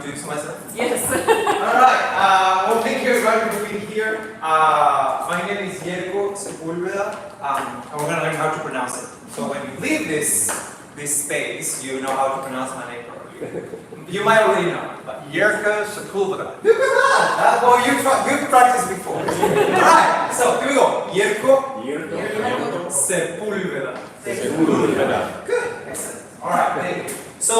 introduce myself? Yes. Alright, well, thank you everybody for being here. My name is Yerko Sepúlveda, and we're going to learn how to pronounce it. So when you leave this space, you know how to pronounce my name properly. You might already know, but Yerko Sepúlveda. look at that! Well, you've practiced before. Alright, so here we go. Yerko Sepúlveda. Good, excellent. Alright, thank you. So,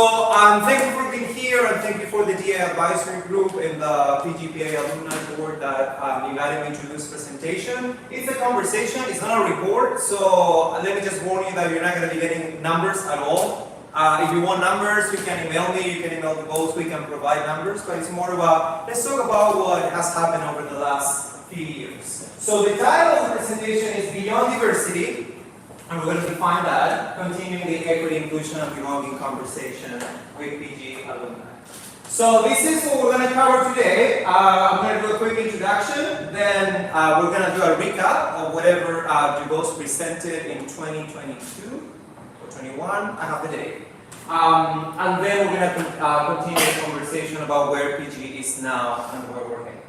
thank you for being here, and thank you for the DA advisory group and the PGPA alumni board that invited me to this presentation. It's a conversation, it's not a report, so let me just warn you that you're not going to be getting numbers at all. If you want numbers, you can email me, you can email the boss, we can provide numbers, but it's more about, let's talk about what has happened over the last few years. So the title of the presentation is Beyond Diversity, and we're going to define that, continuing the equity, inclusion, and belonging conversation with PG alumni. So this is what we're going to cover today. I'm going to do a quick introduction, then we're going to do a recap of whatever you both presented in 2022 or 21. I have the date. And then we're going to continue the conversation about where PG is now and where we're heading.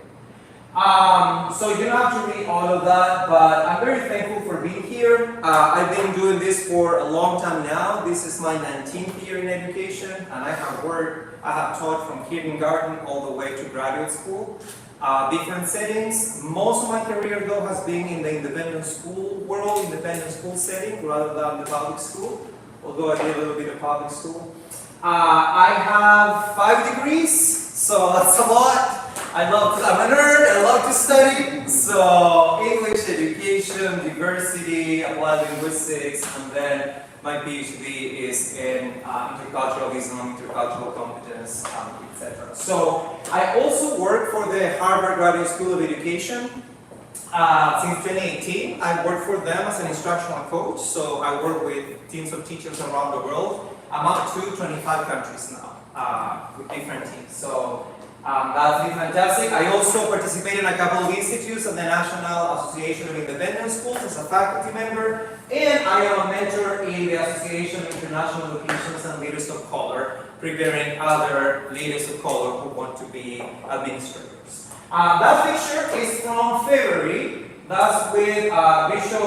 So you don't have to read all of that, but I'm very thankful for being here. I've been doing this for a long time now. This is my 19th year in education, and I have taught from kindergarten all the way to graduate school. Different settings. Most of my career though has been in the independent school world, independent school setting, rather than the public school, although I did a little bit of public school. I have 5 degrees, so that's a lot. I'm a nerd, I love to study, so English, education, diversity, applied linguistics, and then my PhD is in interculturalism, intercultural competence, etc. So I also work for the Harvard Graduate School of Education. Since 2018, I work for them as an instructional coach, so I work with teams of teachers around the world. I'm up to 25 countries now, with different teams. So that's been fantastic. I also participate in a couple of institutes of the National Association of Independent Schools as a faculty member, and I am a mentor in the Association of International Locations and Leaders of Color, preparing other leaders of color who want to be administrators. That picture is from February. That's with Bishop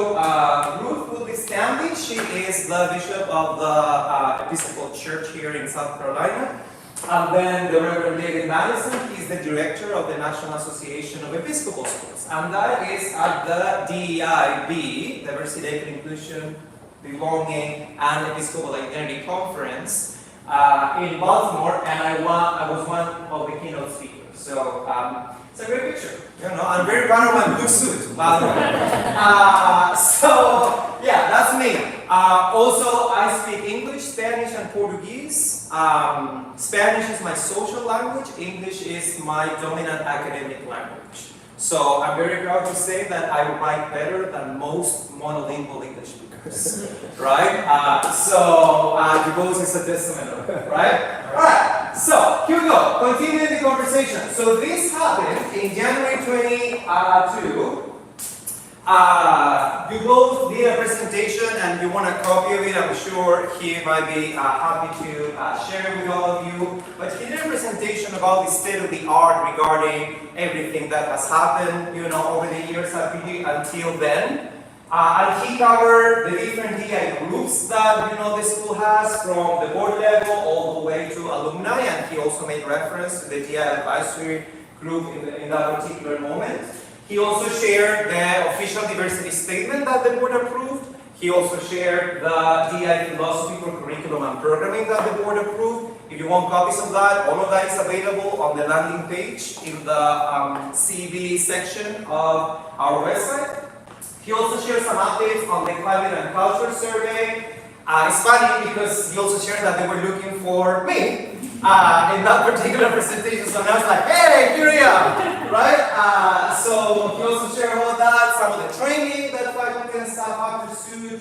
Ruth Woodley Stanley. She is the Bishop of the Episcopal Church here in South Carolina. And then the Reverend David Madison, he's the director of the National Association of Episcopal Schools. And that is at the DEIB, Diversity, Equity, Inclusion, Belonging, and Episcopal Identity Conference in Baltimore, and I was one of the keynote speakers. So it's a great picture. You know, I'm very proud of my blue suit, by the way. So yeah, that's me. Also, I speak English, Spanish, and Portuguese. Spanish is my social language. English is my dominant academic language. So I'm very proud to say that I write better than most monolingual English speakers, right? So DuBose is a testament of it, right? All right. So here we go. Continuing the conversation. So this happened in January 22. You both did a presentation and you want a copy of it. I'm sure he might be happy to share it with all of you. But he did a presentation about the state of the art regarding everything that has happened, you know, over the years until then. And he covered the different DI groups that, you know, the school has, from the board level all the way to alumni, and he also made reference to the DI advisory group in that particular moment. He also shared the official diversity statement that the board approved. He also shared the DI philosophy for curriculum and programming that the board approved. If you want copies of that, all of that is available on the landing page in the CV section of our website. He also shared some updates on the climate and culture survey. It's funny because he also shared that they were looking for me in that particular presentation. So now it's like, hey, here I am, right? So he also shared all of that, some of the training that faculty and staff have pursued,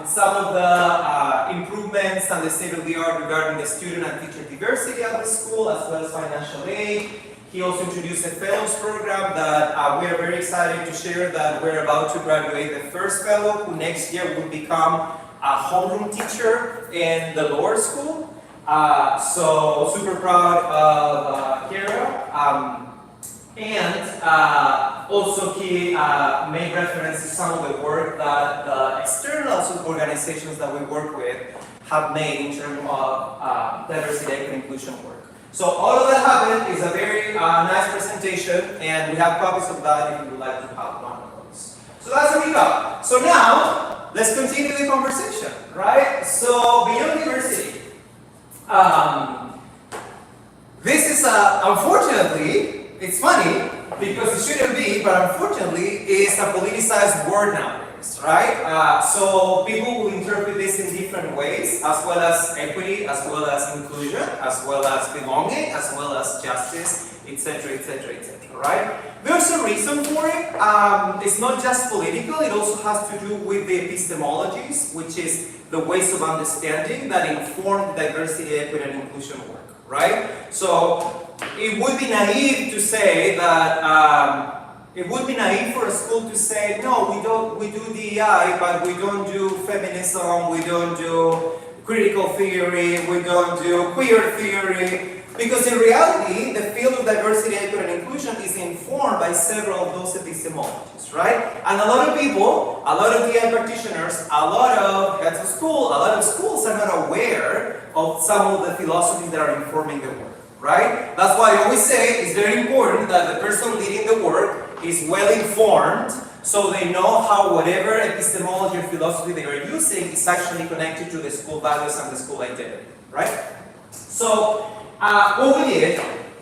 some of the improvements and the state of the art regarding the student and teacher diversity at the school, as well as financial aid. He also introduced a fellows program that we are very excited to share, that we're about to graduate the first fellow who next year will become a homeroom teacher in the lower school. So super proud of Kara. And also he made reference to some of the work that the external organizations that we work with have made in terms of diversity, equity, and inclusion work. So all of that happened is a very nice presentation, and we have copies of that if you would like to have one of those. So that's what we got. So now, let's continue the conversation, right? So beyond diversity, this is unfortunately, it's funny because it shouldn't be, but unfortunately, it's a politicized word nowadays, right? So people will interpret this in different ways, as well as equity, as well as inclusion, as well as belonging, as well as justice, etc., etc., etc., right? There's a reason for it. It's not just political, it also has to do with the epistemologies, which is the ways of understanding that inform diversity, equity, and inclusion work, right? So it would be naive to say that, it would be naive for a school to say, no, we do DEI, but we don't do feminism, we don't do critical theory, we don't do queer theory. Because in reality, the field of diversity, equity, and inclusion is informed by several of those epistemologies, right? And a lot of people, a lot of DEI practitioners, a lot of heads of school, a lot of schools are not aware of some of the philosophies that are informing the work, right? That's why I always say it's very important that the person leading the work is well informed, so they know how whatever epistemology or philosophy they are using is actually connected to the school values and the school identity, right? So, what we did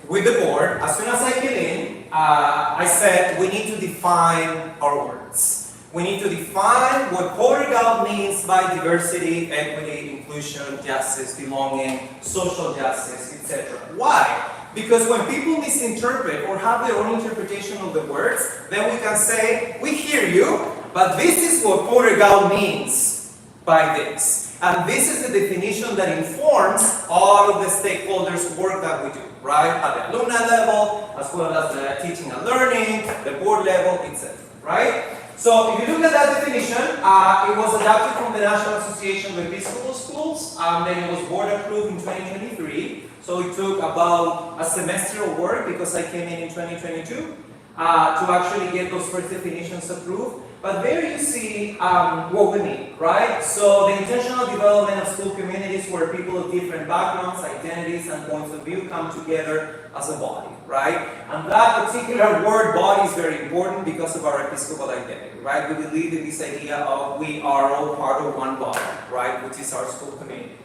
with the board, as soon as I came in, I said we need to define our words. We need to define what Porter-Gaud means by diversity, equity, inclusion, justice, belonging, social justice, etc. Why? Because when people misinterpret or have their own interpretation of the words, then we can say, we hear you, but this is what Porter-Gaud means by this. And this is the definition that informs all of the stakeholders' work that we do, right? At the alumni level, as well as the teaching and learning, the board level, etc., right? So if you look at that definition, it was adopted from the National Association of Episcopal Schools, then it was board approved in 2023. So it took about a semester of work, because I came in 2022, to actually get those first definitions approved. But there you see what we mean, right? So the intentional development of school communities where people of different backgrounds, identities, and points of view come together as a body, right? And that particular word body is very important because of our Episcopal identity, right? We believe in this idea of we are all part of one body, right? Which is our school community.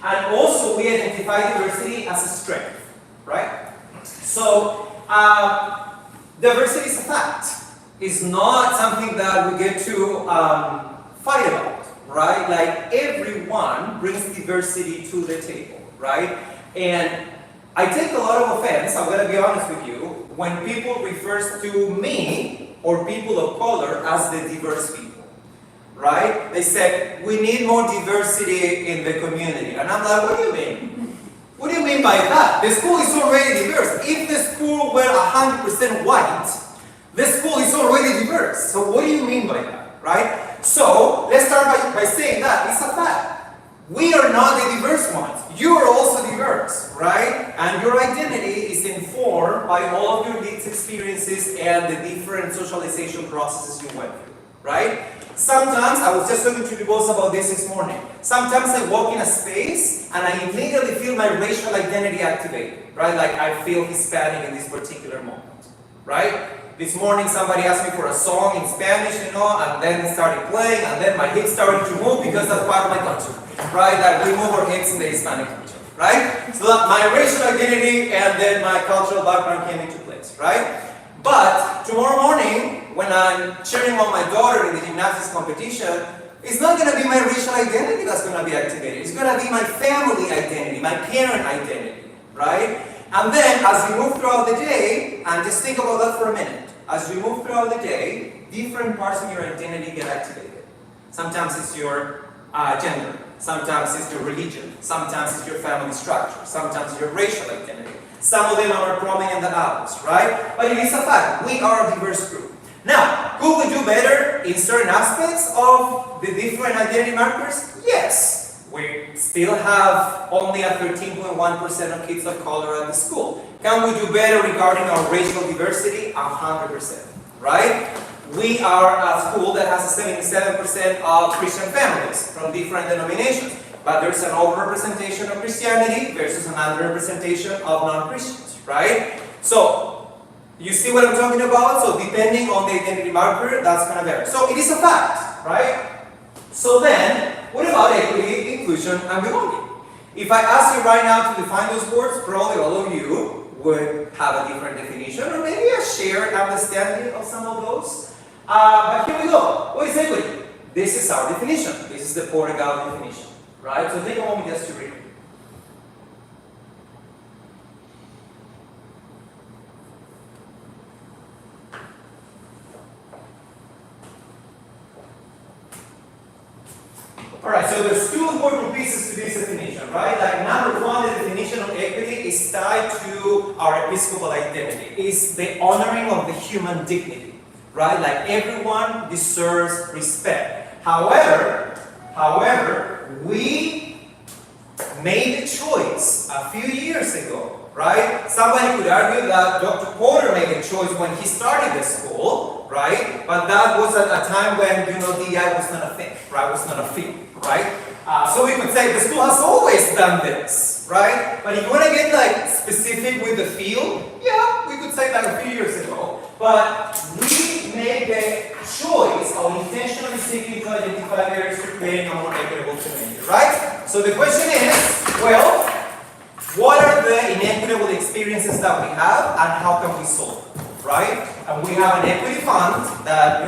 And also we identify diversity as a strength, right? So diversity is a fact. It's not something that we get to fight about, right? Like everyone brings diversity to the table, right? And I take a lot of offense, I'm going to be honest with you, when people refer to me or people of color as the diverse people, right? They said, we need more diversity in the community. And I'm like, what do you mean? What do you mean by that? The school is already diverse. If the school were 100% white, the school is already diverse. So what do you mean by that, right? So let's start by saying that it's a fact. We are not the diverse ones. You are also diverse, right? And your identity is informed by all of your lived experiences and the different socialization processes you went through, right? Sometimes, I was just talking to the boss about this morning. Sometimes I walk in a space and I immediately feel my racial identity activated, right? Like I feel Hispanic in this particular moment, right? This morning somebody asked me for a song in Spanish, you know, and then it started playing, and then my hips started to move because that's part of my culture, right? That we move our hips in the Hispanic culture, right? So that my racial identity and then my cultural background came into place, right? But tomorrow morning, when I'm cheering on my daughter in the gymnastics competition, it's not going to be my racial identity that's going to be activated. It's going to be my family identity, my parent identity, right? And then, as you move throughout the day, and just think about that for a minute, as you move throughout the day, different parts of your identity get activated. Sometimes it's your gender, sometimes it's your religion, sometimes it's your family structure, sometimes it's your racial identity. Some of them are more prominent than others, right? But it is a fact, we are a diverse group. Now, could we do better in certain aspects of the different identity markers? Yes. We still have only a 13.1% of kids of color at the school. Can we do better regarding our racial diversity? 100%, right? We are a school that has a 77% of Christian families from different denominations, but there's an overrepresentation of Christianity versus an underrepresentation of non-Christians, right? So, you see what I'm talking about? So, depending on the identity marker, that's going to vary. So, it is a fact, right? So then, what about equity, inclusion, and belonging? If I ask you right now to define those words, probably all of you would have a different definition, or maybe a shared understanding of some of those. But here we go. What is equity? This is our definition. This is the Porter-Gaud definition, right? So take a moment just to read it. Alright, so there's two important pieces to this definition, right? Like number one, the definition of equity is tied to our episcopal identity. It's the honoring of the human dignity. Right? Like everyone deserves respect. However, we made a choice a few years ago, right? Somebody could argue that Dr. Porter made a choice when he started the school, right? But that was at a time when, DEI was not a thing, right? Was not a thing, right? So we could say the school has always done this, right? But if you want to get like specific with the field, yeah, we could say that a few years ago. But we made the choice of intentionally seeking to identify barriers to creating a more equitable community, right? So the question is, well, what are the inequitable experiences that we have and how can we solve them, right? And we have an equity fund that,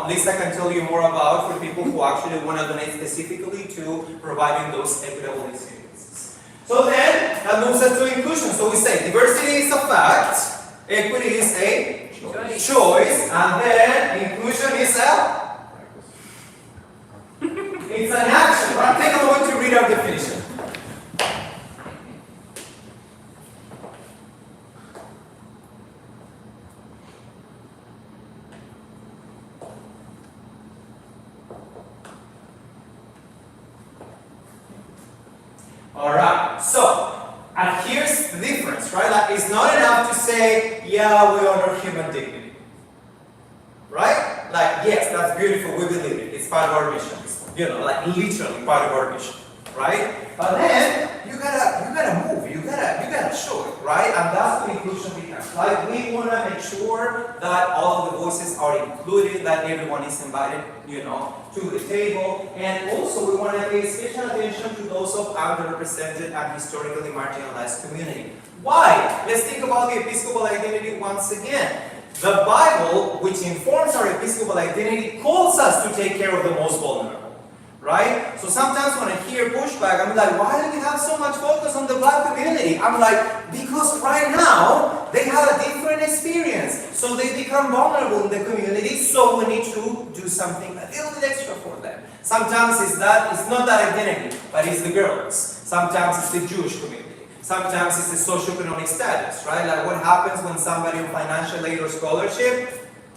Lisa can tell you more about for people who actually want to donate specifically to providing those equitable experiences. So then, that moves us to inclusion. So we say diversity is a fact, equity is a choice, and then inclusion is it's an action, right? Take a moment to read our definition. Alright, so, and here's the difference, right? Like, it's not enough to say, yeah, we honor human dignity. Right? Like, yes, that's beautiful, we believe it. It's part of our mission. It's, like literally part of our mission. Right? But then, you gotta move, you gotta show it, right? And that's what inclusion becomes. Like, we wanna make sure that all of the voices are included, that everyone is invited, to the table. And also, we wanna pay special attention to those of underrepresented and historically marginalized community. Why? Let's think about the episcopal identity once again. The Bible, which informs our episcopal identity, calls us to take care of the most vulnerable. Right? So sometimes when I hear pushback, I'm like, why do we have so much focus on the black community? I'm like, because right now, they have a different experience. So they become vulnerable in the community, so we need to do something a little bit extra for them. Sometimes it's not that identity, but it's the girls. Sometimes it's the Jewish community. Sometimes it's the socioeconomic status, right? Like what happens when somebody on financial aid or scholarship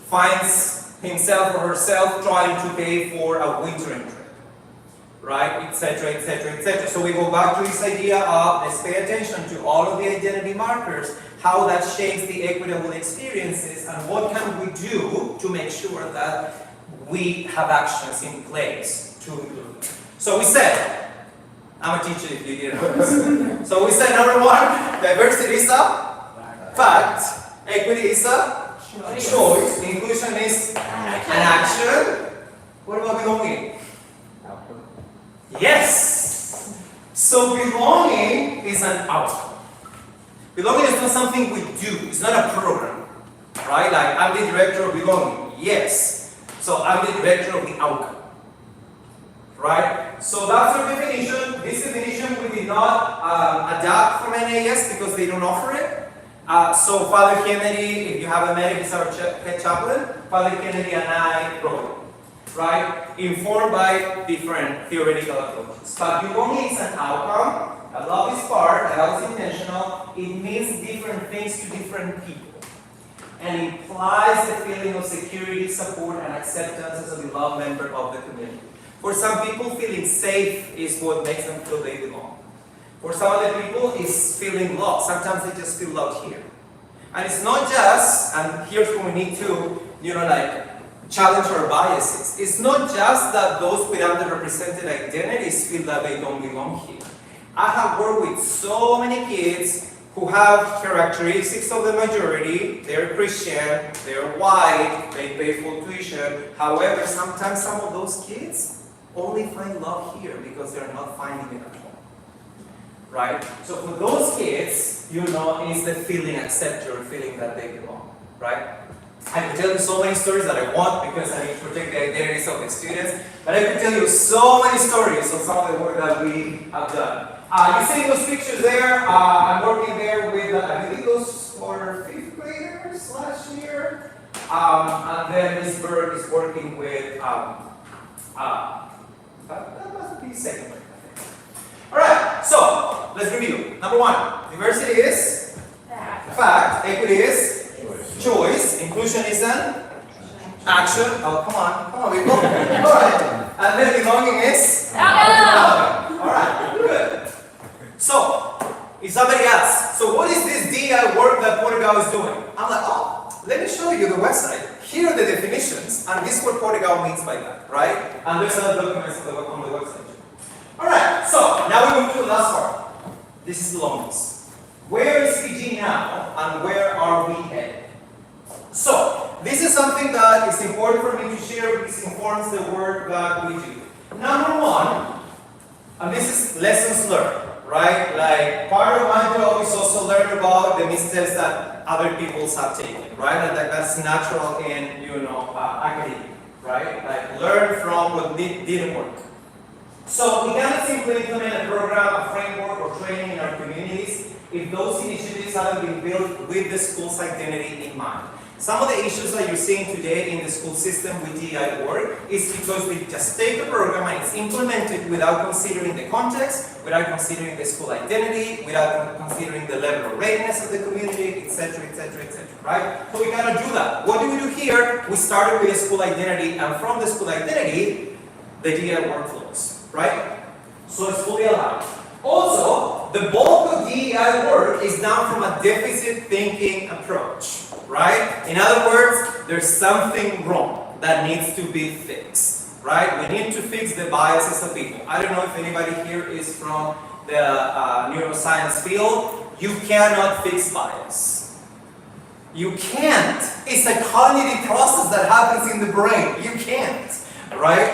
finds himself or herself trying to pay for a wintering trip. Right, etc., etc., etc. So we go back to this idea of let's pay attention to all of the identity markers, how that shapes the equitable experiences, and what can we do to make sure that we have actions in place to include them. So we said, I'm a teacher if you didn't know. So we said number one, diversity is a fact, equity is a choice, inclusion is an action. What about belonging? Yes! So belonging is an outcome. Belonging is not something we do. It's not a program. Right? Like, I'm the director of belonging. Yes. So I'm the director of the outcome. Right? So that's our definition. This definition we did not adapt from NAS because they don't offer it. So Father Kennedy, if you haven't met him, he's our head chaplain. Father Kennedy and I wrote it. Right? Informed by different theoretical approaches. But belonging is an outcome. I love this part. I love it's intentional. It means different things to different people. And implies the feeling of security, support, and acceptance as a beloved member of the community. For some people, feeling safe is what makes them feel they belong. For some other people, it's feeling lost. Sometimes they just feel lost here. And it's not just, and here's where we need to, challenge our biases. It's not just that those with underrepresented identities feel that they don't belong here. I have worked with so many kids who have characteristics of the majority. They're Christian, they're white, they pay full tuition. However, sometimes some of those kids only find love here because they're not finding it at home. Right? So for those kids, it's the feeling accepted or feeling that they belong. Right? I could tell you so many stories that I want because I need to protect the identities of the students, but I could tell you so many stories of some of the work that we have done. You see those pictures there? I'm working there with, I believe those were 5th graders last year. And then Ms. Berg is working with, that must be 2nd grade, I think. Alright, so let's review. Number 1, diversity is fact, equity is choice, inclusion is an action. Oh, come on, people. Alright. And then belonging is Alright, good. So, if somebody asks, so what is this DI work that Porter-Gaud is doing? I'm like, let me show you the website. Here are the definitions, and this is what Porter-Gaud means by that, right? And there's other documents on the website. Alright, so now we move to the last part. This is belongingness. Where is PG now, and where are we headed? So, this is something that is important for me to share because it informs the work that we do. Number 1, and this is lessons learned, right? Like, part of my job is also learn about the mistakes that other people have taken, right? And that's natural in, academia, right? Like, learn from what didn't work. So, we cannot simply implement a program, a framework, or training in our communities if those initiatives haven't been built with the school's identity in mind. Some of the issues that you're seeing today in the school system with DEI work is because we just take a program and it's implemented without considering the context, without considering the school identity, without considering the level of readiness of the community, etc., right? So we cannot do that. What do we do here? We started with a school identity, and from the school identity, the DEI workflows, right? So it's fully allowed. Also, the bulk of DEI work is done from a deficit thinking approach. Right? In other words, there's something wrong that needs to be fixed. Right? We need to fix the biases of people. I don't know if anybody here is from the neuroscience field. You cannot fix bias. You can't. It's a cognitive process that happens in the brain. You can't. Right?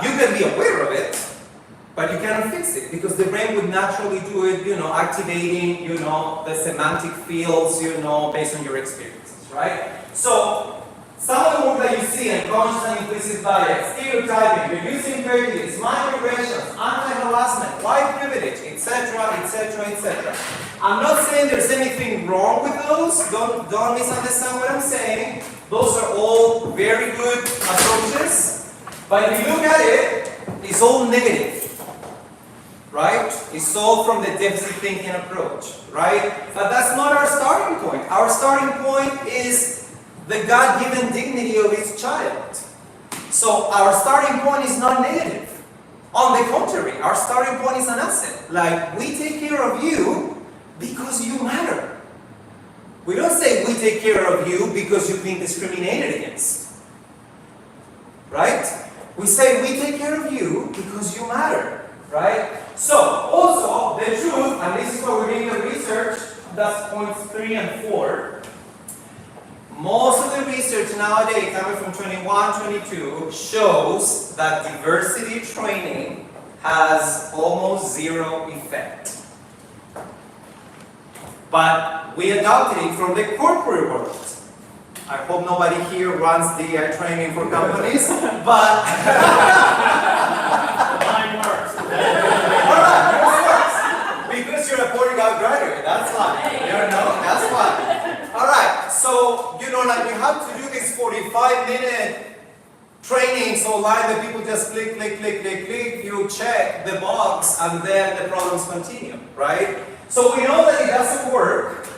You can be aware of it, but you cannot fix it because the brain would naturally do it, activating, the semantic fields, based on your experiences, right? So, some of the work that you see in conscious and implicit bias, stereotyping, reducing prejudice, microaggressions, anti-harassment, white privilege, etc. I'm not saying there's anything wrong with those. Don't misunderstand what I'm saying. Those are all very good approaches. But if you look at it, it's all negative. Right? It's all from the deficit thinking approach, right? But that's not our starting point. Our starting point is the God-given dignity of each child. So our starting point is not negative. On the contrary, our starting point is an asset. Like, we take care of you because you matter. We don't say we take care of you because you've been discriminated against. Right? We say we take care of you because you matter. Right? So, also, the truth, and this is what we're doing the research, that's points 3 and 4. Most of the research nowadays, coming from 21-22, shows that diversity training has almost zero effect. But we adopted it from the corporate world. I hope nobody here runs DEI training for companies, but Mine works. Alright, yours works. Because you're a Porter-Gaud graduate, that's why. That's why. Alright, so, you have to do this 45-minute trainings online that people just click, you check the box, and then the problems continue, right? So we know that it doesn't work,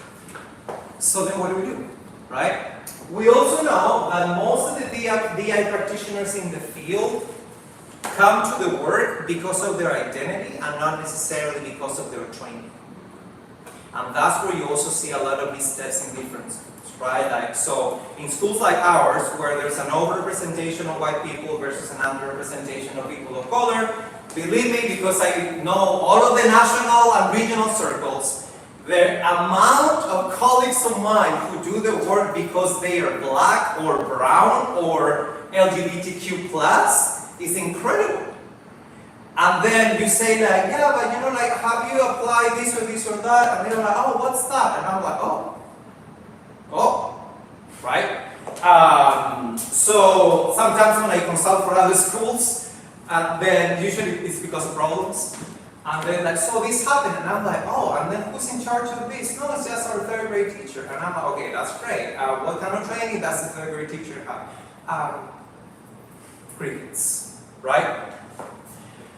so then what do? Right? We also know that most of the DI practitioners in the field come to the work because of their identity and not necessarily because of their training. And that's where you also see a lot of missteps in different schools, right? Like, so in schools like ours, where there's an overrepresentation of white people versus an underrepresentation of people of color, believe me, because I know all of the national and regional circles, the amount of colleagues of mine who do the work because they are black or brown or LGBTQ plus is incredible. And then you say like, yeah, but you know, like, have you applied this or that? And they're like, oh, what's that? And I'm like, right? So sometimes when I consult for other schools, and then usually it's because of problems. And then like, so this happened, and I'm like, oh, and then who's in charge of this? No, it's just our third grade teacher. And I'm like, okay, that's great. What kind of training does the third grade teacher have? Crickets, right?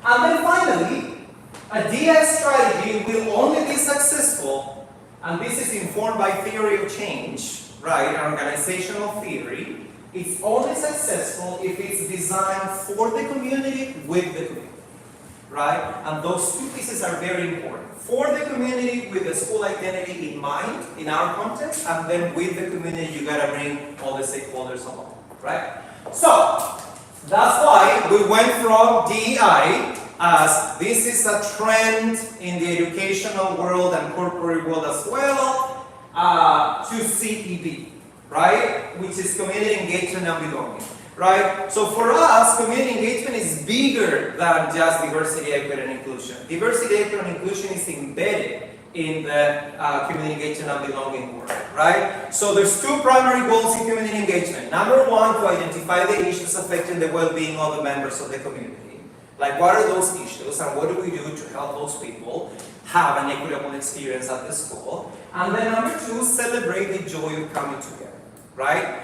And then finally, a DI strategy will only be successful, and this is informed by theory of change, right, organizational theory. It's only successful if it's designed for the community, with the community, right? And those two pieces are very important. For the community, with the school identity in mind, in our context, and then with the community, you gotta bring all the stakeholders along, right? So, that's why we went from DEI, as this is a trend in the educational world and corporate world as well, to CEB, right? Which is community engagement and belonging, right? So for us, community engagement is bigger than just diversity, equity, and inclusion. Diversity, equity, and inclusion is embedded in the community engagement and belonging work, right? So there's two primary goals in community engagement. Number one, to identify the issues affecting the well-being of the members of the community. Like, what are those issues and what do we do to help those people have an equitable experience at the school? And then number two, celebrate the joy of coming together, right?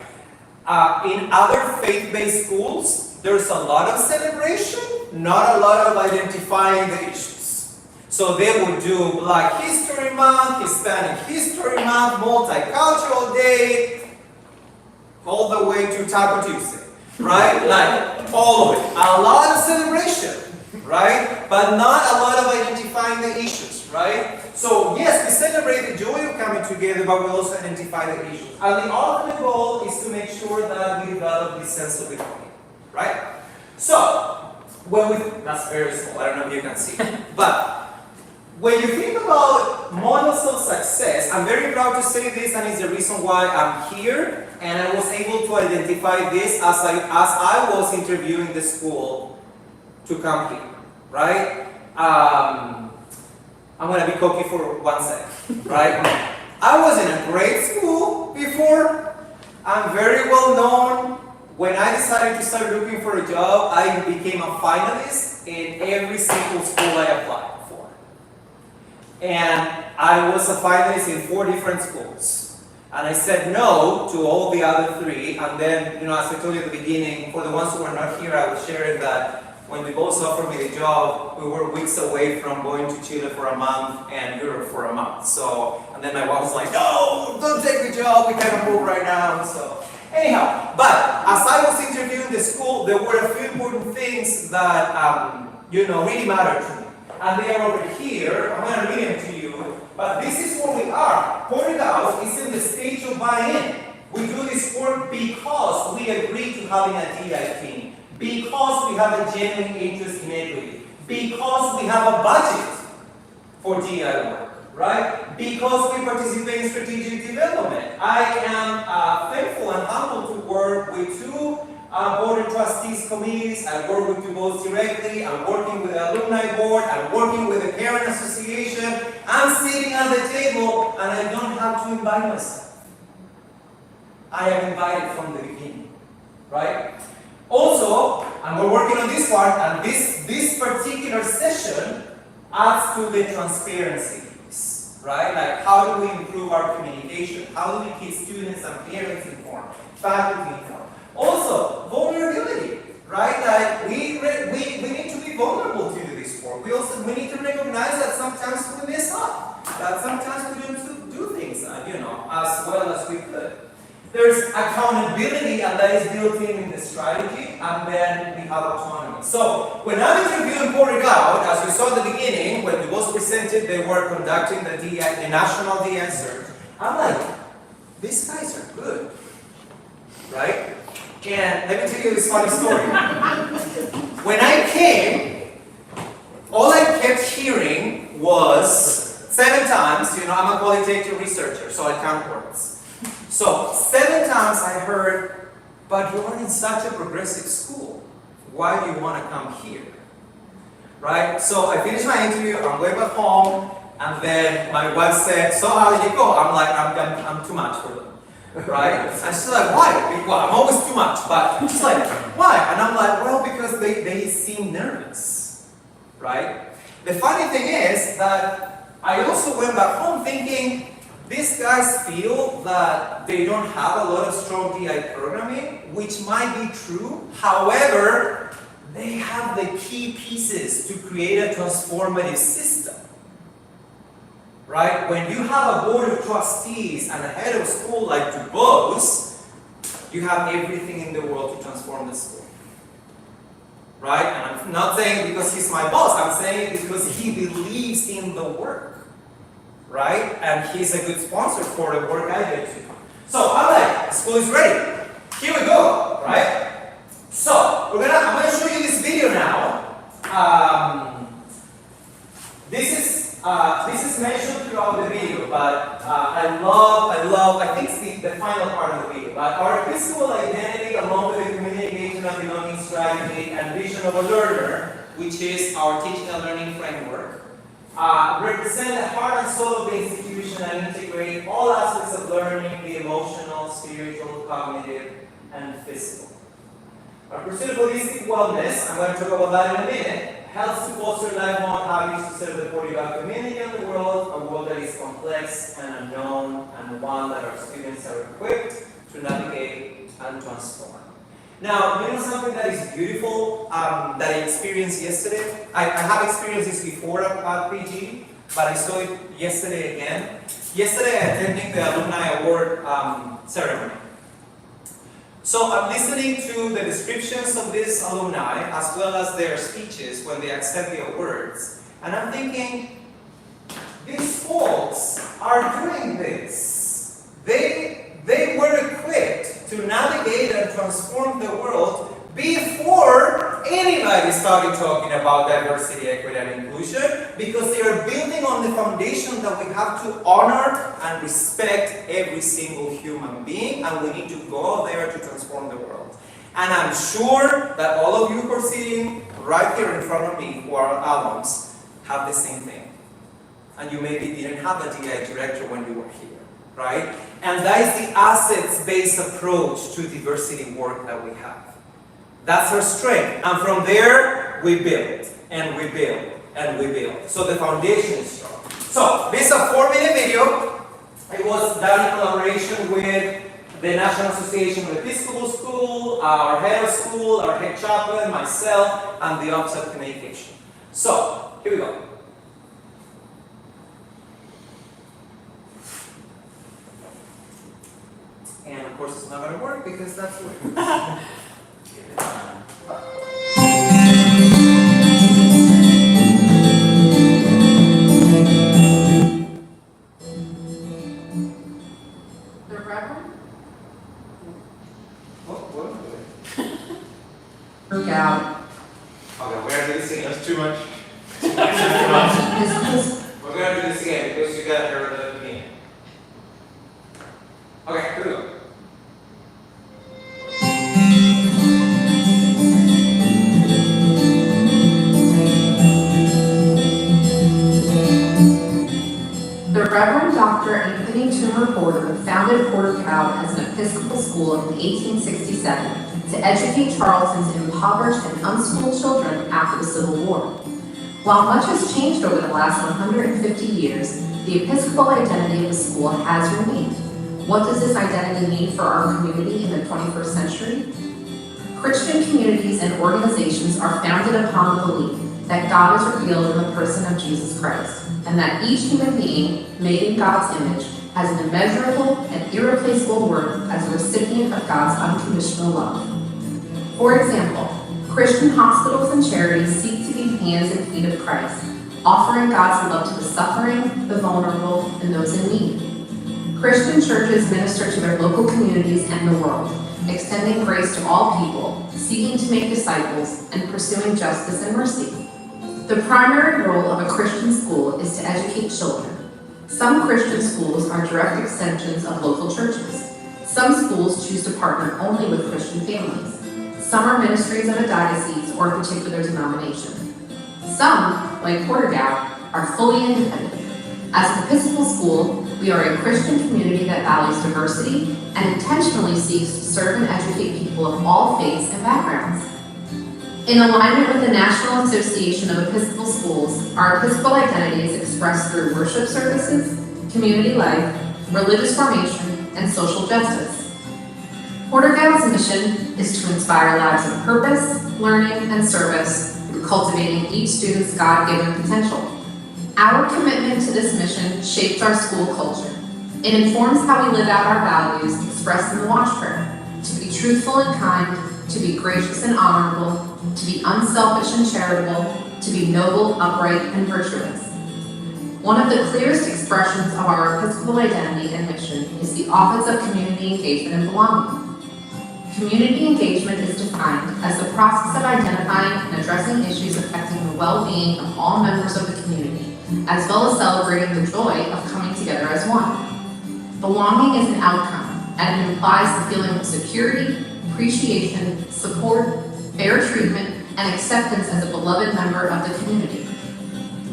In other faith-based schools, there's a lot of celebration, not a lot of identifying the issues. So they would do Black History Month, Hispanic History Month, Multicultural Day, all the way to Taco Tuesday, right? Like, all of it. A lot of celebration, right? But not a lot of identifying the issues, right? So yes, we celebrate the joy of coming together, but we also identify the issues. And the ultimate goal is to make sure that we develop this sense of belonging, right? So, that's very small, I don't know if you can see, but when you think about models of success, I'm very proud to say this, and it's the reason why I'm here, and I was able to identify this as I was interviewing the school to come here, right? I'm going to be cocky for 1 second, right? I was in a great school before. I'm very well known. When I decided to start looking for a job, I became a finalist in every single school I applied. And I was a finalist in 4 different schools. And I said no to all the other 3. And then, as I told you at the beginning, for the ones who are not here, I was sharing that when the boss offered me the job, we were weeks away from going to Chile for a month and Europe for a month. So, and then my wife was like, no, don't take the job, we can't move right now. So, anyhow, but as I was interviewing the school, there were a few important things that, really mattered to me. And they are over here. I'm going to read them to you. But this is where we are. Porter-Gaud is in the stage of buy-in. We do this work because we agree to having a DI team. Because we have a genuine interest in equity. Because we have a budget for DI work. Right? Because we participate in strategic development. I am thankful and humbled to work with 2 board of trustees committees. I work with you both directly. I'm working with the alumni board. I'm working with the parent association. I'm sitting at the table and I don't have to invite myself. I am invited from the beginning, right? Also, and we're working on this part, and this particular session adds to the transparency piece, right? Like, how do we improve our communication? How do we keep students and parents informed, faculty informed? Also, vulnerability, right? Like, we need to be vulnerable to do this work. We need to recognize that sometimes we mess up, that sometimes we don't do things, as well as we could. There's accountability, and that is built in the strategy, and then we have autonomy. So when I'm interviewing Porter-Gaud, as you saw at the beginning, when it was presented, they were conducting the national DI search. I'm like, these guys are good, right? And let me tell you this funny story. When I came, all I kept hearing was 7 times, I'm a qualitative researcher, so I count words. So 7 times I heard, but you're in such a progressive school. Why do you want to come here? Right? So I finished my interview, I'm going back home, and then my wife said, so how did you go? I'm like, I'm too much for them. Right? And she's like, why? Well, I'm always too much, but she's like, why? And I'm like, well, because they seem nervous. Right? The funny thing is that I also went back home thinking, these guys feel that they don't have a lot of strong DI programming, which might be true. However, they have the key pieces to create a transformative system. Right? When you have a board of trustees and a head of school like Dubose, you have everything in the world to transform the school. Right? And I'm not saying it because he's my boss, I'm saying it because he believes in the work. Right? And he's a good sponsor for the work I did too. So, alright, school is ready. Here we go, right? So, I'm gonna show you this video now. This is mentioned throughout the video, but I think it's the final part of the video. But our physical identity, along with the communication and belonging strategy and vision of a learner, which is our teaching and learning framework, represent the heart and soul of the institution and integrate all aspects of learning, the emotional, spiritual, cognitive, and physical. Our pursuit of holistic wellness, I'm going to talk about that in a minute, helps to foster lifelong habits to serve the Porter-Gaud community and the world, a world that is complex and unknown, and one that our students are equipped to navigate and transform. Now, something that is beautiful that I experienced yesterday? I have experienced this before at PG, but I saw it yesterday again. Yesterday, I attended the Alumni Award ceremony. So I'm listening to the descriptions of these alumni, as well as their speeches when they accept the awards, and I'm thinking, these folks are doing this. They were equipped to navigate and transform the world before anybody started talking about diversity, equity, and inclusion, because they are building on the foundation that we have to honor and respect every single human being, and we need to go there to transform the world. And I'm sure that all of you who are sitting right here in front of me, who are alums, have the same thing. And you maybe didn't have a DI director when you were here, right? And that is the assets-based approach to diversity work that we have. That's our strength. And from there, we build, and we build, and we build. So the foundation is strong. So this is a 4-minute video. It was done in collaboration with the National Association of Episcopal School, our head of school, our head chaplain, myself, and the Office of Communication. So, here we go. And of course it's not going to work because that's weird. The Reverend? What? Porter-Gaud. Okay, we're going to do this again. That's too much. We're going to do this again because you got to hear it at the beginning. Okay, here we go. The Reverend Dr. Anthony Toomer Porter founded Porter-Gaud as an Episcopal school in 1867 to educate Charleston's impoverished and unschooled children after the Civil War. While much has changed over the last 150 years, the Episcopal identity of the school has remained. What does this identity mean for our community in the 21st century? Christian communities and organizations are founded upon the belief that God is revealed in the person of Jesus Christ, and that each human being, made in God's image, has an immeasurable and irreplaceable worth as a recipient of God's unconditional love. For example, Christian hospitals and charities seek to be hands and feet of Christ, offering God's love to the suffering, the vulnerable, and those in need. Christian churches minister to their local communities and the world, extending grace to all people, seeking to make disciples, and pursuing justice and mercy. The primary role of a Christian school is to educate children. Some Christian schools are direct extensions of local churches. Some schools choose to partner only with Christian families. Some are ministries of a diocese or a particular denomination. Some, like Porter-Gaud, are fully independent. As an Episcopal school, we are a Christian community that values diversity and intentionally seeks to serve and educate people of all faiths and backgrounds. In alignment with the National Association of Episcopal Schools, our Episcopal identity is expressed through worship services, community life, religious formation, and social justice. Porter-Gaud's mission is to inspire lives of purpose, learning, and service through cultivating each student's God-given potential. Our commitment to this mission shapes our school culture. It informs how we live out our values expressed in the Watch Prayer: to be truthful and kind, to be gracious and honorable, to be unselfish and charitable, to be noble, upright, and virtuous. One of the clearest expressions of our Episcopal identity and mission is the office of community engagement and belonging. Community engagement is defined as the process of identifying and addressing issues affecting the well-being of all members of the community, as well as celebrating the joy of coming together as one. Belonging is an outcome, and it implies the feeling of security, appreciation, support, fair treatment, and acceptance as a beloved member of the community.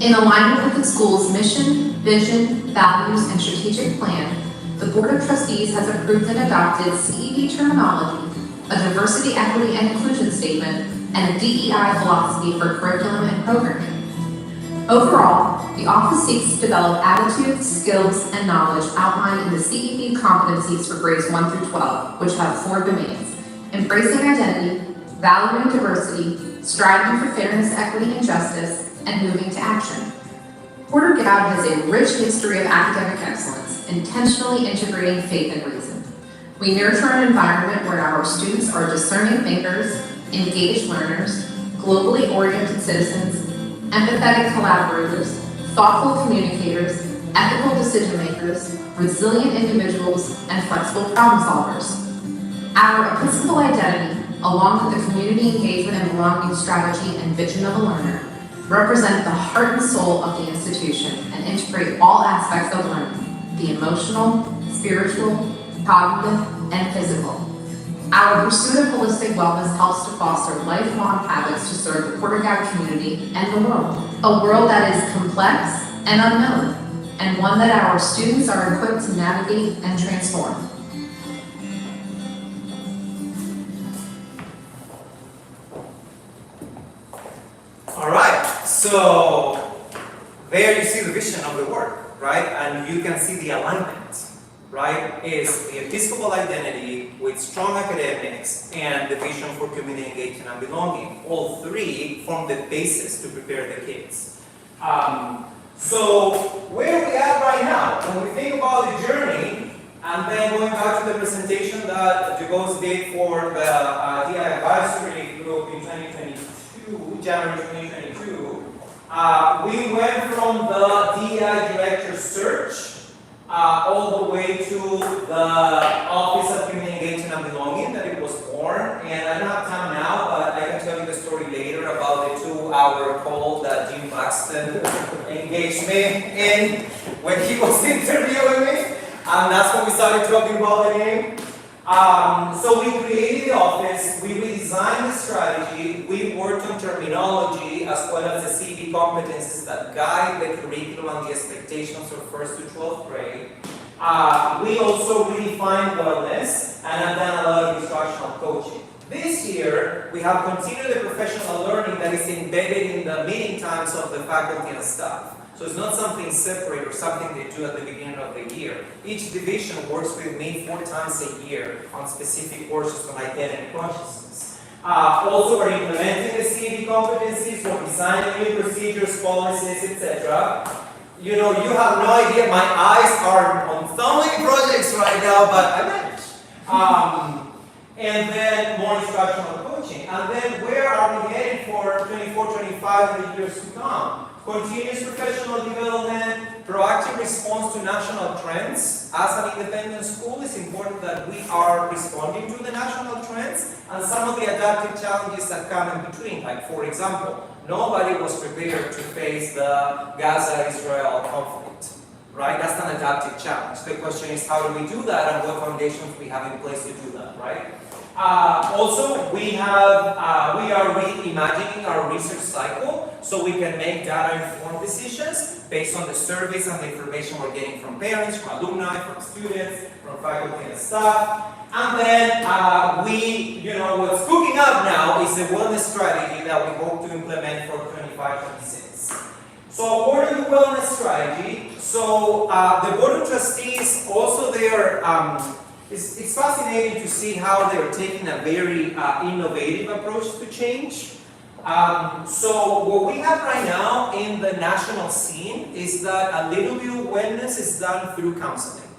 In alignment with the school's mission, vision, values, and strategic plan, the Board of Trustees has approved and adopted CEB terminology, a diversity, equity, and inclusion statement, and a DEI philosophy for curriculum and programming. Overall, the office seeks to develop attitudes, skills, and knowledge outlined in the CEB competencies for grades 1 through 12, which have 4 domains: embracing identity, valuing diversity, striving for fairness, equity, and justice, and moving to action. Porter-Gaud has a rich history of academic excellence, intentionally integrating faith and reason. We nurture an environment where our students are discerning thinkers, engaged learners, globally oriented citizens, empathetic collaborators, thoughtful communicators, ethical decision makers, resilient individuals, and flexible problem solvers. Our Episcopal identity, along with the community engagement and belonging strategy and vision of a learner, represent the heart and soul of the institution and integrate all aspects of learning: the emotional, spiritual, cognitive, and physical. Our pursuit of holistic wellness helps to foster lifelong habits to serve the Porter-Gaud community and the world. A world that is complex and unknown, and one that our students are equipped to navigate and transform. All right, so there you see the vision of the work, right? And you can see the alignment, right? Is the Episcopal identity with strong academics and the vision for community engagement and belonging. All three form the basis to prepare the kids. So where are we at right now? When we think about the journey, and then going back to the presentation that Jagos did for the DI advisory group in 2022, January 2022, we went from the DI director search all the way to the Office of Community Engagement and Belonging, that it was born. And I don't have time now, but I can tell you the story later about the 2-hour call that Jim Paxton engaged me in when he was interviewing me. And that's when we started talking about the name. So we created the office, we redesigned the strategy, we worked on terminology as well as the CEB competencies that guide the curriculum and the expectations of 1st to 12th grade. We also redefined wellness and have done a lot of instructional coaching. This year, we have continued the professional learning that is embedded in the meeting times of the faculty and staff. So it's not something separate or something they do at the beginning of the year. Each division works with me 4 times a year on specific courses on identity consciousness. Also, we're implementing the CEB competencies, we're designing new procedures, policies, etc. you know, you have no idea. My eyes are on so many projects right now, but I manage. And then more instructional coaching. And then where are we headed for 24, 25 in the years to come? Continuous professional development, proactive response to national trends. As an independent school, it's important that we are responding to the national trends and some of the adaptive challenges that come in between. Like, for example, nobody was prepared to face the Gaza-Israel conflict, right? That's an adaptive challenge. The question is, how do we do that and what foundations we have in place to do that, right? Also, we are reimagining our research cycle so we can make data-informed decisions based on the surveys and the information we're getting from parents, from alumni, from students, from faculty and staff. And then what's cooking up now is a wellness strategy that we hope to implement for 25-26. So according to the wellness strategy, the Board of Trustees also it's fascinating to see how they're taking a very innovative approach to change. So what we have right now in the national scene is that a little bit of wellness is done through counseling,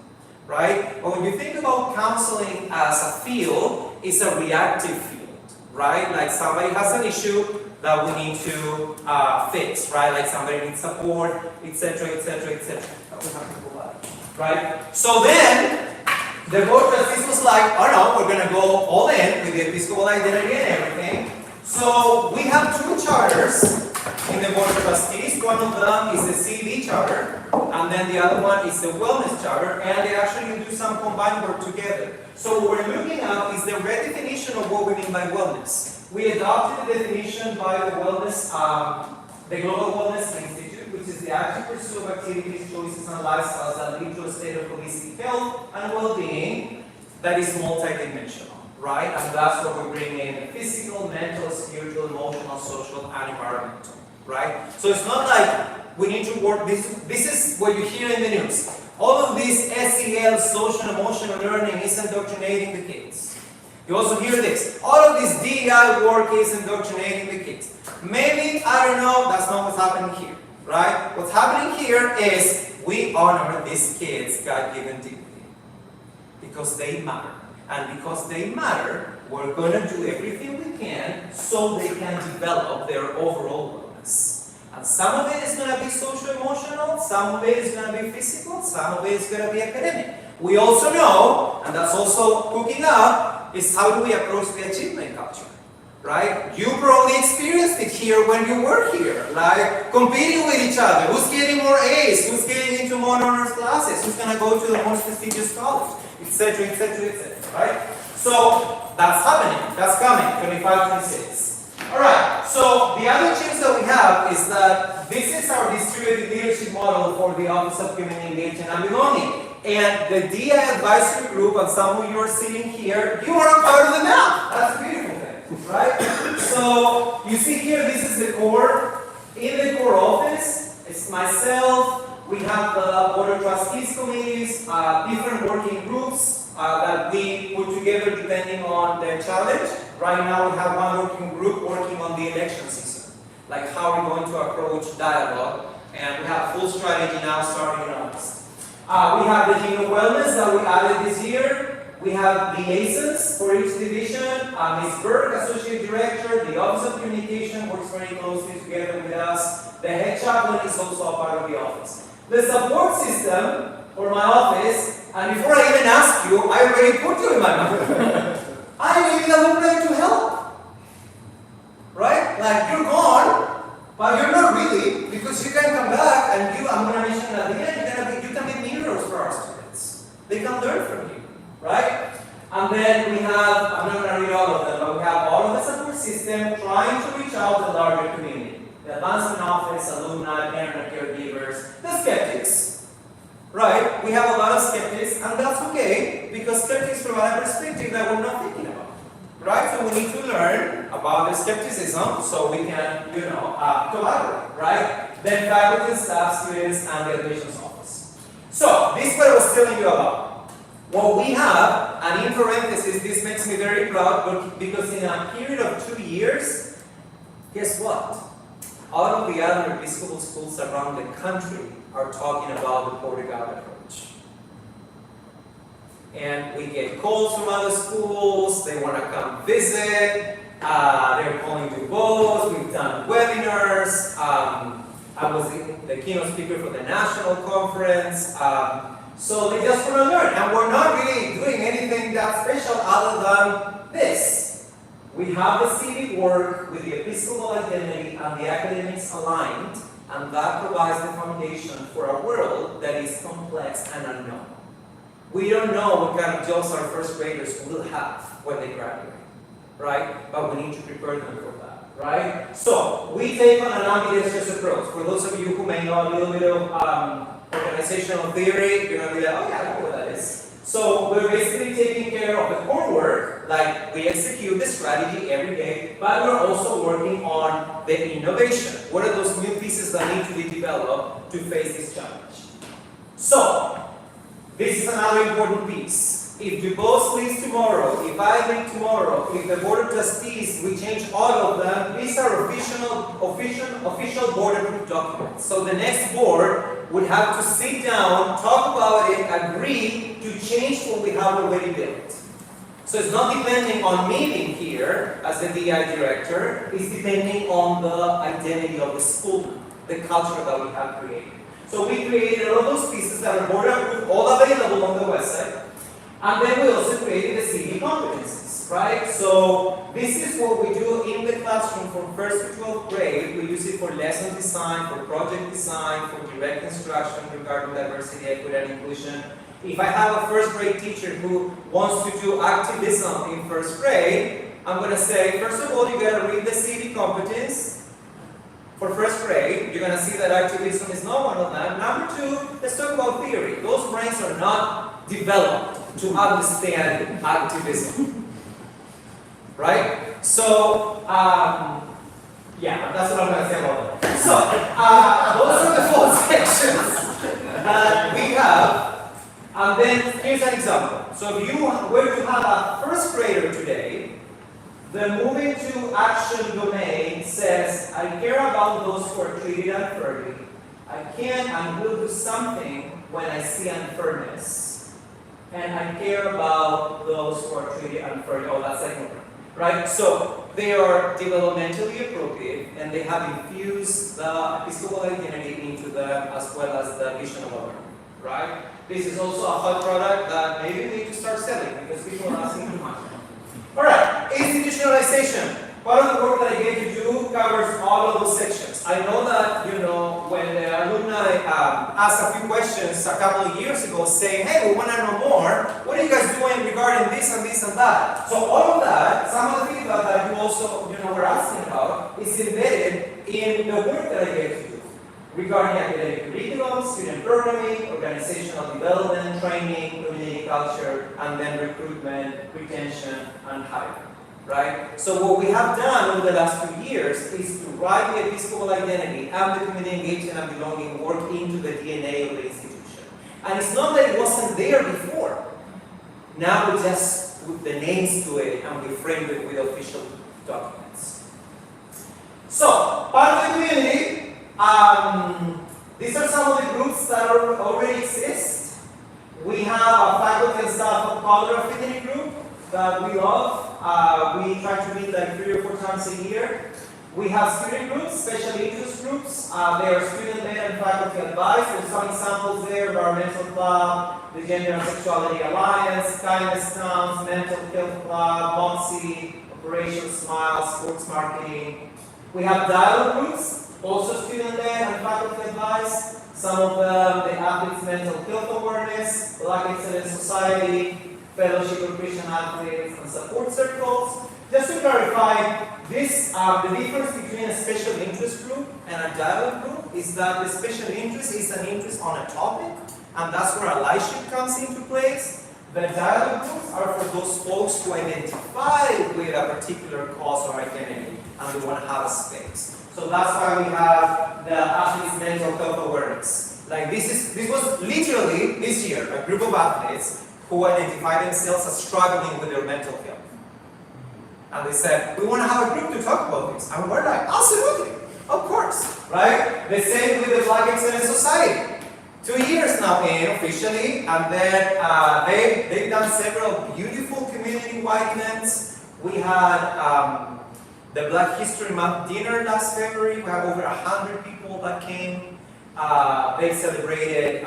right? But when you think about counseling as a field, it's a reactive field, right? Like somebody has an issue that we need to fix, right? Like somebody needs support, etc., etc., etc. Right? So then, the Board of Trustees was like, oh no, we're going to go all in with the Episcopal identity and everything. So we have two charters in the Board of Trustees. One of them is the CV charter, and then the other one is the Wellness charter, and they actually do some combined work together. So what we're looking at is the redefinition of what we mean by wellness. We adopted the definition by the Wellness, the Global Wellness Institute, which is the active pursuit of activities, choices, and lifestyles that lead to a state of holistic health and well-being that is multidimensional, right? And that's what we bring in: physical, mental, spiritual, emotional, social, and environmental, right? So it's not like we need to work this is what you hear in the news. All of this SEL, social emotional learning, is indoctrinating the kids. You also hear this. All of this DEI work is indoctrinating the kids. Maybe, I don't know, that's not what's happening here, right? What's happening here is we honor these kids' God-given dignity because they matter. And because they matter, we're going to do everything we can so they can develop their overall wellness. And some of it is going to be social-emotional, some of it is going to be physical, some of it is going to be academic. We also know, and that's also cooking up, is how do we approach the achievement culture, right? You probably experienced it here when you were here, like competing with each other. Who's getting more A's? Who's getting into more honors classes? Who's going to go to the most prestigious college? Etc., etc., etc., right? So that's happening. That's coming, 25, 26. All right, so the other change that we have is that this is our distributed leadership model for the Office of Community Engagement and Belonging. And the DI advisory group, and some of you are sitting here, you are a part of the map. That's a beautiful thing, right? So you see here, this is the core. In the core office, it's myself. We have the Board of Trustees committees, different working groups that we put together depending on the challenge. Right now we have one working group working on the election season, like how we're going to approach dialogue, and we have full strategy now starting in August. We have the Team of Wellness that we added this year. We have liaisons for each division. Ms. Burke, Associate Director, the Office of Communication works very closely together with us. The head chaplain is also a part of the office. The support system for my office, and before I even ask you, I already put you in my mouth. I need a little ready to help. Right? Like you're gone, but you're not really, because you can come back and I'm going to mention at the end, you can be mirrors for our students. They can learn from you. Right? And then we have, I'm not going to read all of them, but we have all of the support system trying to reach out to the larger community. The advancement office, alumni, parent and caregivers, the skeptics. Right? We have a lot of skeptics, and that's okay, because skeptics provide a perspective that we're not thinking about. Right? So we need to learn about the skepticism so we can, collaborate. Right? Then faculty, staff, students, and the admissions office. So, this is what I was telling you about. What we have, and in parentheses, this makes me very proud, because in a period of 2 years, guess what? all of the other Episcopal schools around the country are talking about the Porter-Gaud approach. And we get calls from other schools, they want to come visit, they're calling to vote, we've done webinars, I was the keynote speaker for the national conference, so they just want to learn, and we're not really doing anything that special other than this. We have the civic work with the Episcopal identity and the academics aligned, and that provides the foundation for a world that is complex and unknown. We don't know what kind of jobs our first graders will have when they graduate, right? But we need to prepare them for that, right? So, we take on an ambidextrous approach. For those of you who may know a little bit of organizational theory, you're going to be like, oh yeah, I know what that is. So, we're basically taking care of the core work, like we execute the strategy every day, but we're also working on the innovation. What are those new pieces that need to be developed to face this challenge? So, this is another important piece. If you both leave tomorrow, if I leave tomorrow, if the Board of Trustees, we change all of them, these are official board approved documents. So the next board would have to sit down, talk about it, agree to change what we have already built. So it's not depending on me being here as the DI director, it's depending on the identity of the school, the culture that we have created. So we created all those pieces that are board approved, all available on the website. And then we also created the CV competencies, right? So this is what we do in the classroom from 1st to 12th grade. We use it for lesson design, for project design, for direct instruction regarding diversity, equity, and inclusion. If I have a first grade teacher who wants to do activism in first grade, I'm going to say, first of all, you got to read the CV competence. For first grade, you're going to see that activism is not one of them. Number two, let's talk about theory. Those brains are not developed to understand activism. Right? So, yeah, that's what I'm going to say about that. So, those are the 4 sections that we have. And then, here's an example. So, if you were to have a first grader today, the moving to action domain says, I care about those who are treated unfairly. I can and will do something when I see unfairness. And I care about those who are treated unfairly. Oh, that's second one. Right? So they are developmentally appropriate and they have infused the Episcopal identity into them as well as the vision of a learner. Right? This is also a hot product that maybe we need to start selling because people are asking too much. Alright, institutionalization. Part of the work that I get to do covers all of those sections. I know that, when the alumni asked a few questions a couple of years ago saying, hey, we want to know more, what are you guys doing regarding this and this and that? So all of that, some of the feedback that you also, were asking about is embedded in the work that I get to do regarding academic curriculum, student programming, organizational development, training, community culture, and then recruitment, retention, and hiring. Right? So what we have done over the last 2 years is to write the Episcopal identity and the community engagement and belonging work into the DNA of the institution. And it's not that it wasn't there before. Now we just put the names to it and we frame it with official documents. So, part of the community, these are some of the groups that already exist. We have a faculty and staff of color affinity group that we love. We try to meet like 3 or 4 times a year. We have student groups, special interest groups. They are student-led and faculty advised. There's some examples there: Environmental Club, the Gender and Sexuality Alliance, Kindness Counts, Mental Health Club, MOXIE, Operation Smile, Sports Marketing. We have dialogue groups, also student-led and faculty advised. Some of them, the Athletes Mental Health Awareness, Black Excellence Society, Fellowship of Christian Athletes, and support circles. Just to clarify, this the difference between a special interest group and a dialogue group is that the special interest is an interest on a topic, and that's where allyship comes into place. The dialogue groups are for those folks who identify with a particular cause or identity, and they want to have a space. So that's why we have the Athletes Mental Health Awareness. Like this was literally this year a group of athletes who identify themselves as struggling with their mental health. And they said, we want to have a group to talk about this. And we're like, absolutely. Of course, right? The same with the Black Excellence Society. 2 years now in officially, and then they've done several beautiful community-wide events. We had the Black History Month dinner last February. We have over 100 people that came. They celebrated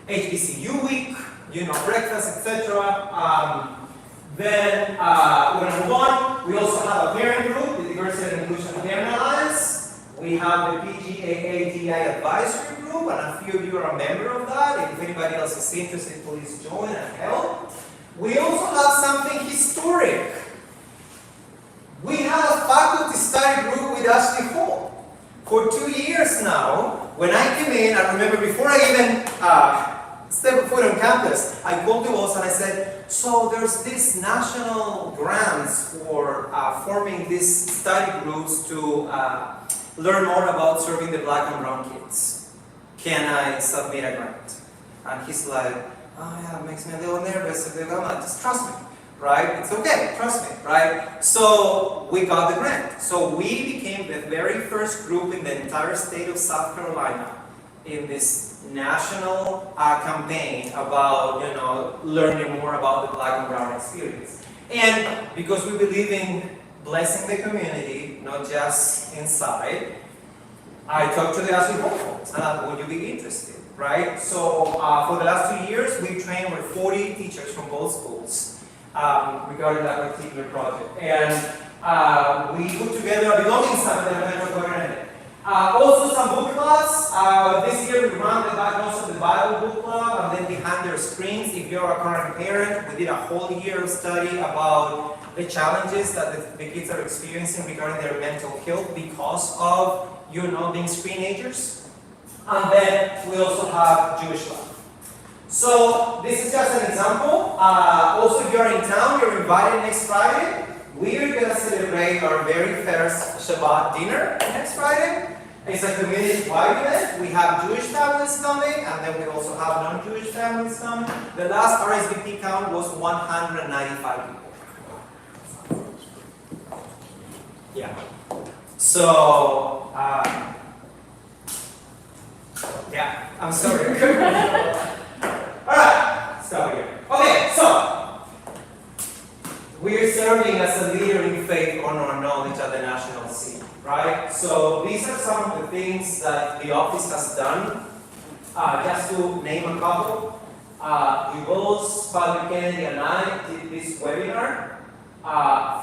HBCU week, breakfast, etc. Then we're going to move on. We also have a parent group, the Diversity and Inclusion Parent Alliance. We have the PGAADI Advisory Group, and a few of you are a member of that. If anybody else is interested, please join and help. We also have something historic. We have a faculty study group with Ashley Hall. For 2 years now, when I came in, I remember before I even stepped foot on campus, I called to us and I said, so there's this national grants for forming these study groups to learn more about serving the Black and brown kids. Can I submit a grant? And he's like, oh yeah, it makes me a little nervous. Just trust me, right? It's okay, trust me, right? So we got the grant. So we became the very first group in the entire state of South Carolina in this national campaign about, learning more about the Black and brown experience. And because we believe in blessing the community, not just inside, I talked to the Ashley Hall folks and I thought, would you be interested, right? So for the last 2 years, we've trained over 40 teachers from both schools regarding that particular project. And we put together a belonging summit that I'm going to cover in a minute. Also some book clubs. This year we ran the back of the Bible book club, and then behind their screens, if you're a current parent, we did a whole year of study about the challenges that the kids are experiencing regarding their mental health because of, being screenagers. And then we also have Jewish Love. So this is just an example. Also, if you're in town, you're invited next Friday. We're going to celebrate our very first Shabbat dinner next Friday. It's a community-wide event. We have Jewish families coming, and then we also have non-Jewish families coming. The last RSVP count was 195 people. Yeah. So, yeah, I'm sorry. Alright, stop here. Okay, so, we're serving as a leader in faith, honor, and knowledge at the national scene, right? So, these are some of the things that the office has done. Just to name a couple, Dubois, Father Kennedy, and I did this webinar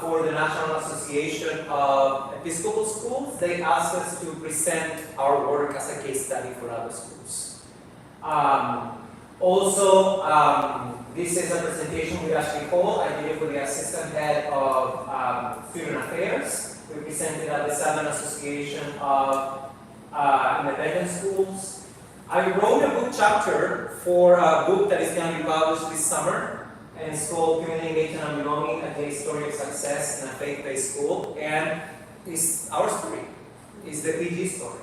for the National Association of Episcopal Schools. They asked us to present our work as a case study for other schools. This is a presentation with Ashley Hall. I did it with the assistant head of student affairs. We presented at the Southern Association of Independent Schools. I wrote a book chapter for a book that is going to be published this summer. And it's called Community Engagement and Belonging, a case story of success in a faith-based school. And it's our story. It's the PG story.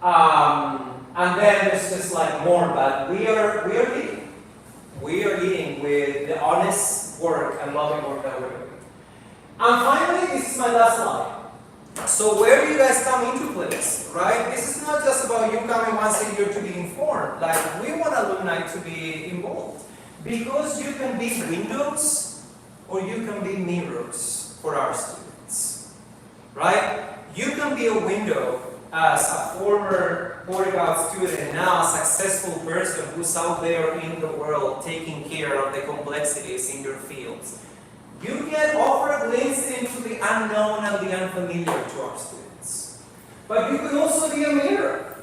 And then there's just like more, but we are leading. We are leading with the honest work and loving work that we're doing. And finally, this is my last slide. So where do you guys come into place, right? This is not just about you coming once a year to be informed. Like, we want alumni to be involved. Because you can be windows or you can be mirrors for our students, right? You can be a window as a former Porter-Gaud student and now a successful person who's out there in the world taking care of the complexities in your fields. You can offer a glimpse into the unknown and the unfamiliar to our students. But you can also be a mirror,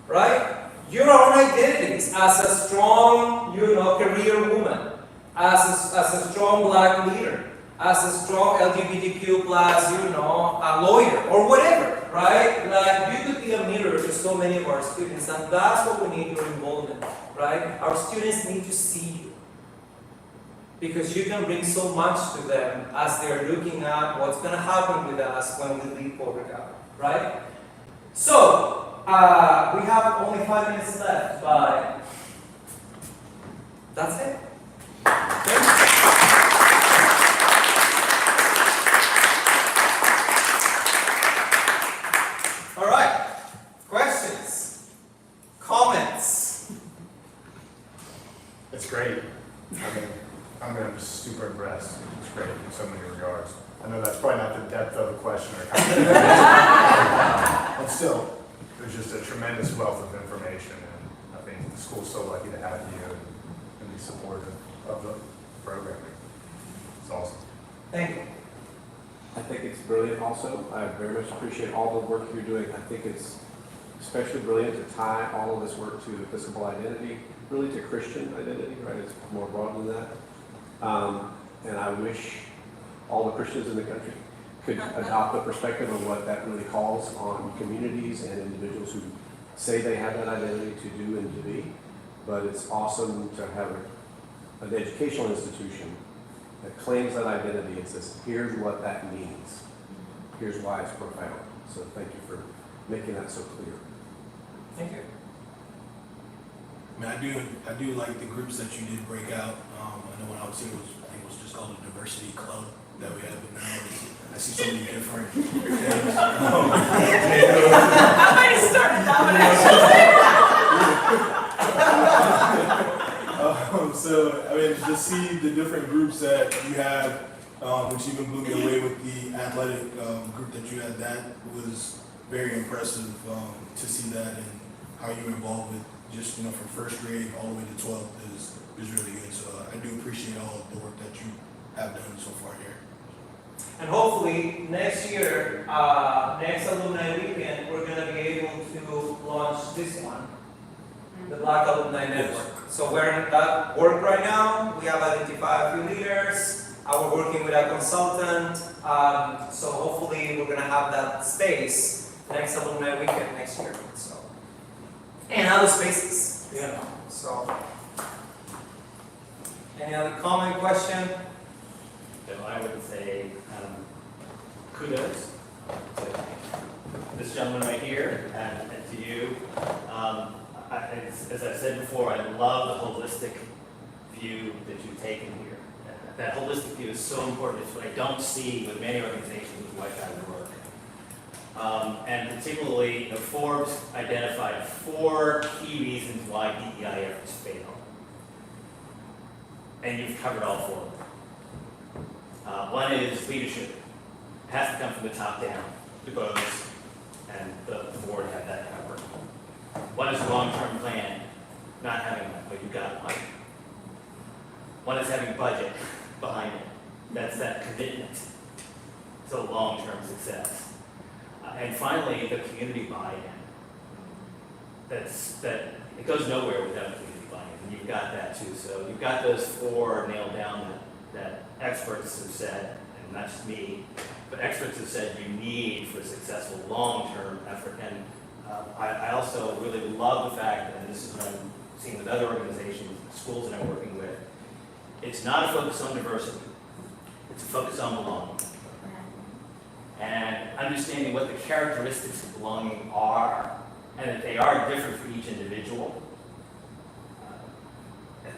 right? Your own identities as a strong, career woman, as a strong Black leader, as a strong LGBTQ plus, a lawyer or whatever, right? Like, you could be a mirror to so many of our students, and that's what we need your involvement, right? Our students need to see you because you can bring so much to them as they're looking at what's going to happen with us when we leave Porter-Gaud, right? So, we have only 5 minutes left, but that's it. Okay. great. I'm just super impressed. It's great in so many regards. I know that's probably not the depth of the question or comment, but still, there's just a tremendous wealth of information, and I think the school's so lucky to have you and be supportive of the programming. It's awesome. Thank you. I think it's brilliant also. I very much appreciate all the work you're doing. I think it's especially brilliant to tie all of this work to Episcopal identity, really to Christian identity, right? It's more broad than that. And I wish all the Christians in the country could adopt a perspective of what that really calls on communities and individuals who say they have that identity to do and to be. But it's awesome to have an educational institution that claims that identity and says, here's what that means. Here's why it's profound. So thank you for making that so clear. Thank you. I mean, I do like the groups that you did break out. I know when I was here, I think it was just called a diversity club that we have, but now I see so many different things. I might have started that one. So, I mean, to see the different groups that you have, which even blew me away with the athletic group that you had, that was very impressive to see that and how you were involved with just, from first grade all the way to 12th is really good. So I do appreciate all the work that you have done so far here. And hopefully next year, next Alumni Weekend, we're going to be able to launch this one, the Black Alumni Network. So we're in that work right now. We have identified a few leaders. We're working with a consultant. So hopefully we're going to have that space next Alumni Weekend next year. So, and other spaces, So, any other comment, question? So I would say kudos to this gentleman right here and to you. As I've said before, I love the holistic view that you've taken here. That holistic view is so important. It's what I don't see with many organizations with white-collar work. And particularly, Forbes identified 4 key reasons why DEI efforts fail. And you've covered all 4 of them. One is leadership. It has to come from the top down, the boroughs, and the board have that covered. One is a long-term plan, not having one, but you've got one. One is having budget behind it. That's that commitment to long-term success. And finally, the community buy-in. That it goes nowhere without community buy-in, and you've got that too. So you've got those 4 nailed down that experts have said, and not just me, but experts have said you need for a successful long-term effort. And I also really love the fact, and this is what I'm seeing with other organizations, schools that I'm working with, it's not a focus on diversity, it's a focus on belonging. And understanding what the characteristics of belonging are, and that they are different for each individual.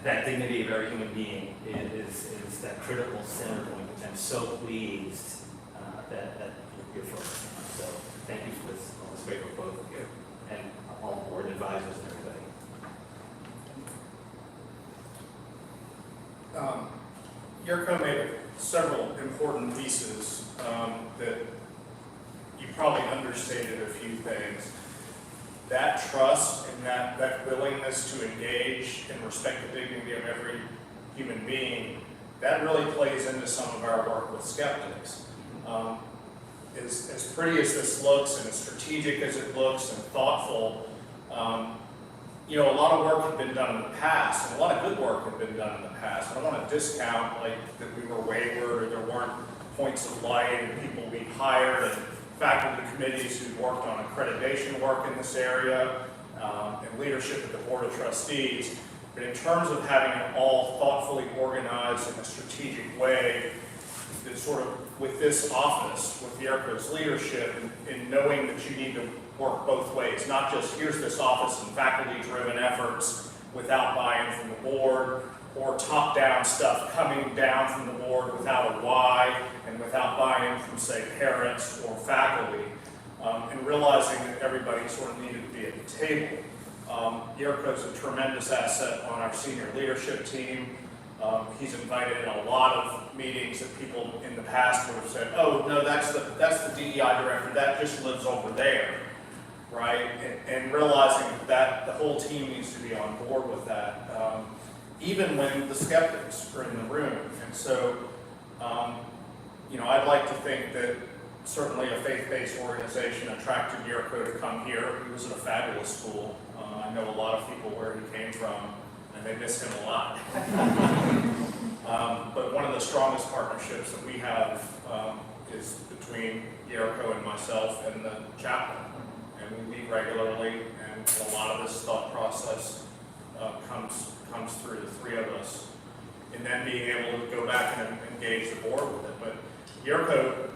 That dignity of every human being is that critical center point, which I'm so pleased that you're focusing on. So thank you for all this great work, both of you, and all board advisors and everybody. Yerko made several important pieces that you probably understated a few things. That trust and that willingness to engage and respect the dignity of every human being, that really plays into some of our work with skeptics. As pretty as this looks and as strategic as it looks and thoughtful, a lot of work had been done in the past, and a lot of good work had been done in the past. I don't want to discount that we were wayward or there weren't points of light and people we hired and faculty committees who worked on accreditation work in this area and leadership at the Board of Trustees. But in terms of having it all thoughtfully organized in a strategic way, that sort of with this office, with Yerko's leadership, in knowing that you need to work both ways, not just here's this office and faculty-driven efforts without buy-in from the board, or top-down stuff coming down from the board without a why and without buy-in from, say, parents or faculty, and realizing that everybody sort of needed to be at the table. Yerko's a tremendous asset on our senior leadership team. He's invited in a lot of meetings that people in the past would have said, oh, no, that's the DEI director, that just lives over there, right? And realizing that the whole team needs to be on board with that, even when the skeptics are in the room. And so, I'd like to think that certainly a faith-based organization attracted Yerko to come here. He was at a fabulous school. I know a lot of people where he came from, and they miss him a lot. But one of the strongest partnerships that we have is between Yerko and myself and the chaplain. And we meet regularly, and a lot of this thought process comes through the three of us. And then being able to go back and engage the board with it. But Yerko,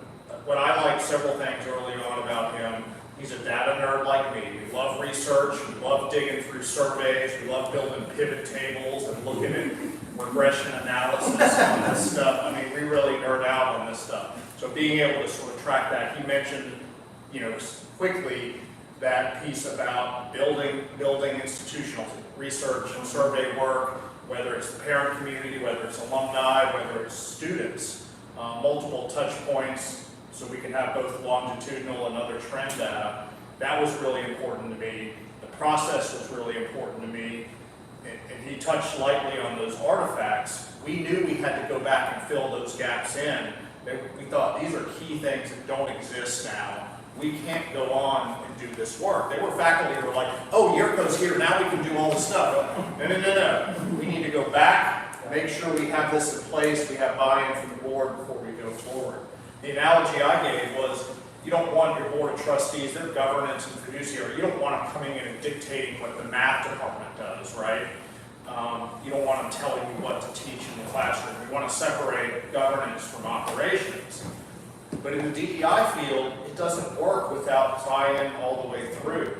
what I like several things early on about him, he's a data nerd like me. We love research, we love digging through surveys, we love building pivot tables and looking at regression analysis on this stuff. I mean, we really nerd out on this stuff. So being able to sort of track that, he mentioned, quickly that piece about building institutional research and survey work, whether it's the parent community, whether it's alumni, whether it's students, multiple touch points, so we can have both longitudinal and other trend data. That was really important to me. The process was really important to me. And he touched lightly on those artifacts. We knew we had to go back and fill those gaps in. We thought these are key things that don't exist now. We can't go on and do this work. They were faculty who were like, oh, Yerko's here, now we can do all this stuff. No. We need to go back, make sure we have this in place, we have buy-in from the board before we go forward. The analogy I gave was, you don't want your board of trustees, their governance and fiduciary, you don't want them coming in and dictating what the math department does, right? You don't want them telling you what to teach in the classroom. You want to separate governance from operations. But in the DEI field, it doesn't work without buy-in all the way through.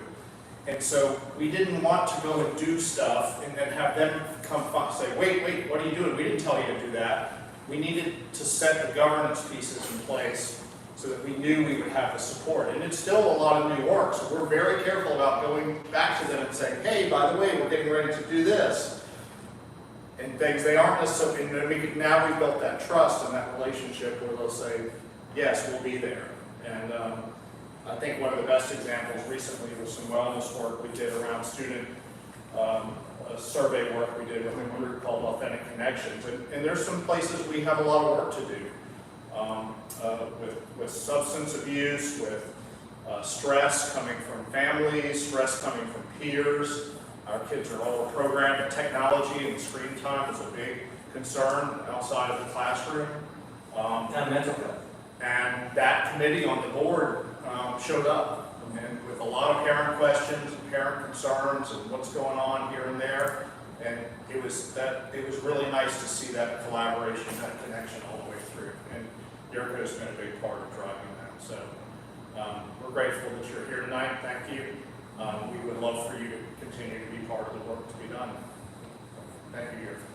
And so we didn't want to go and do stuff and then have them come say, wait, what are you doing? We didn't tell you to do that. We needed to set the governance pieces in place so that we knew we would have the support. And it's still a lot of new work, so we're very careful about going back to them and saying, hey, by the way, we're getting ready to do this. And things they aren't necessarily, and then now we've built that trust and that relationship where they'll say, yes, we'll be there. And I think one of the best examples recently was some wellness work we did around student survey work we did with a group called Authentic Connections. And there's some places we have a lot of work to do with substance abuse, with stress coming from families, stress coming from peers. Our kids are all programmed, technology and screen time is a big concern outside of the classroom. And mental health. And that committee on the board showed up, and with a lot of parent questions and parent concerns and what's going on here and there. And it was really nice to see that collaboration, that connection all the way through. And Yerko has been a big part of driving that. So we're grateful that you're here tonight. Thank you. We would love for you to continue to be part of the work to be done. Thank you, Yerko.